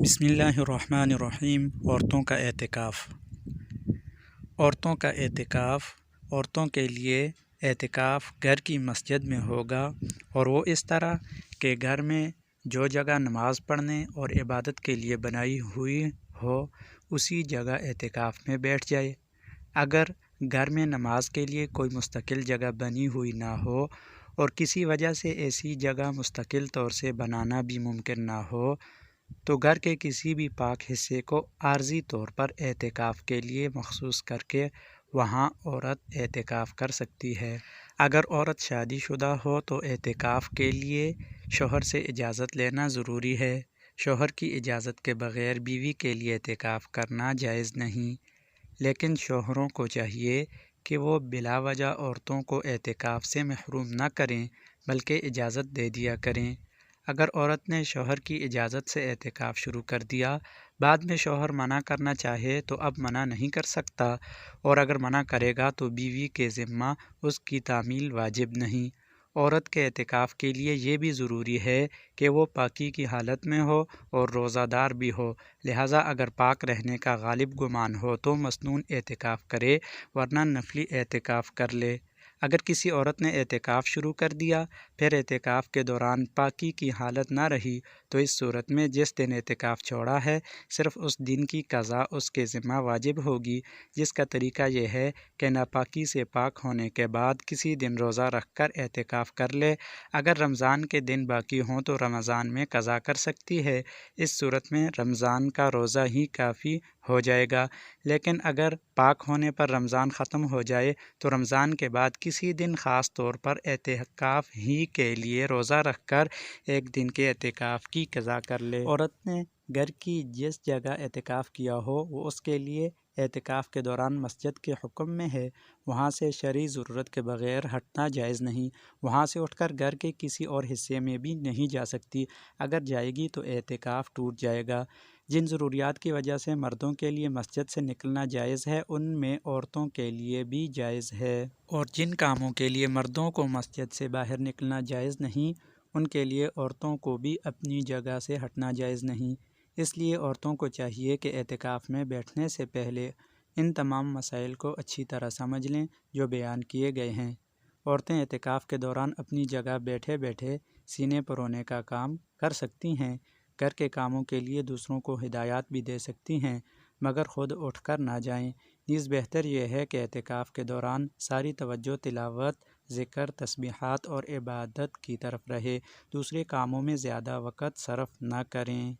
بسم اللہ الرحمن الرحیم۔ عورتوں کا اعتکاف۔ عورتوں کا اعتکاف عورتوں کے لیے اعتکاف گھر کی مسجد میں ہوگا، اور وہ اس طرح کہ گھر میں جو جگہ نماز پڑھنے اور عبادت کے لیے بنائی ہوئی ہو اسی جگہ اعتکاف میں بیٹھ جائے۔ اگر گھر میں نماز کے لیے کوئی مستقل جگہ بنی ہوئی نہ ہو اور کسی وجہ سے ایسی جگہ مستقل طور سے بنانا بھی ممکن نہ ہو تو گھر کے کسی بھی پاک حصے کو عارضی طور پر اعتکاف کے لیے مخصوص کر کے وہاں عورت اعتکاف کر سکتی ہے۔ اگر عورت شادی شدہ ہو تو اعتکاف کے لیے شوہر سے اجازت لینا ضروری ہے۔ شوہر کی اجازت کے بغیر بیوی کے لیے اعتکاف کرنا جائز نہیں، لیکن شوہروں کو چاہیے کہ وہ بلا وجہ عورتوں کو اعتکاف سے محروم نہ کریں بلکہ اجازت دے دیا کریں۔ اگر عورت نے شوہر کی اجازت سے اعتکاف شروع کر دیا، بعد میں شوہر منع کرنا چاہے تو اب منع نہیں کر سکتا، اور اگر منع کرے گا تو بیوی کے ذمہ اس کی تعمیل واجب نہیں۔ عورت کے اعتکاف کے لیے یہ بھی ضروری ہے کہ وہ پاکی کی حالت میں ہو اور روزہ دار بھی ہو، لہٰذا اگر پاک رہنے کا غالب گمان ہو تو مسنون اعتکاف کرے ورنہ نفلی اعتکاف کر لے۔ اگر کسی عورت نے اعتکاف شروع کر دیا پھر اعتکاف کے دوران پاکی کی حالت نہ رہی تو اس صورت میں جس دن اعتکاف چھوڑا ہے صرف اس دن کی قضا اس کے ذمہ واجب ہوگی، جس کا طریقہ یہ ہے کہ ناپاکی سے پاک ہونے کے بعد کسی دن روزہ رکھ کر اعتکاف کر لے۔ اگر رمضان کے دن باقی ہوں تو رمضان میں قضا کر سکتی ہے، اس صورت میں رمضان کا روزہ ہی کافی ہو جائے گا، لیکن اگر پاک ہونے پر رمضان ختم ہو جائے تو رمضان کے بعد کسی دن خاص طور پر اعتکاف ہی کے لیے روزہ رکھ کر ایک دن کے اعتکاف کی قضا کر لے۔ عورت نے گھر کی جس جگہ اعتکاف کیا ہو وہ اس کے لیے اعتکاف کے دوران مسجد کے حکم میں ہے، وہاں سے شرعی ضرورت کے بغیر ہٹنا جائز نہیں۔ وہاں سے اٹھ کر گھر کے کسی اور حصے میں بھی نہیں جا سکتی، اگر جائے گی تو اعتکاف ٹوٹ جائے گا۔ جن ضروریات کی وجہ سے مردوں کے لیے مسجد سے نکلنا جائز ہے ان میں عورتوں کے لیے بھی جائز ہے، اور جن کاموں کے لیے مردوں کو مسجد سے باہر نکلنا جائز نہیں ان کے لیے عورتوں کو بھی اپنی جگہ سے ہٹنا جائز نہیں۔ اس لیے عورتوں کو چاہیے کہ اعتکاف میں بیٹھنے سے پہلے ان تمام مسائل کو اچھی طرح سمجھ لیں جو بیان کیے گئے ہیں۔ عورتیں اعتکاف کے دوران اپنی جگہ بیٹھے بیٹھے سینے پرونے کا کام کر سکتی ہیں، گھر کے کاموں کے لیے دوسروں کو ہدایات بھی دے سکتی ہیں، مگر خود اٹھ کر نہ جائیں۔ نیز بہتر یہ ہے کہ اعتکاف کے دوران ساری توجہ تلاوت، ذکر، تسبیحات اور عبادت کی طرف رہے، دوسرے کاموں میں زیادہ وقت صرف نہ کریں۔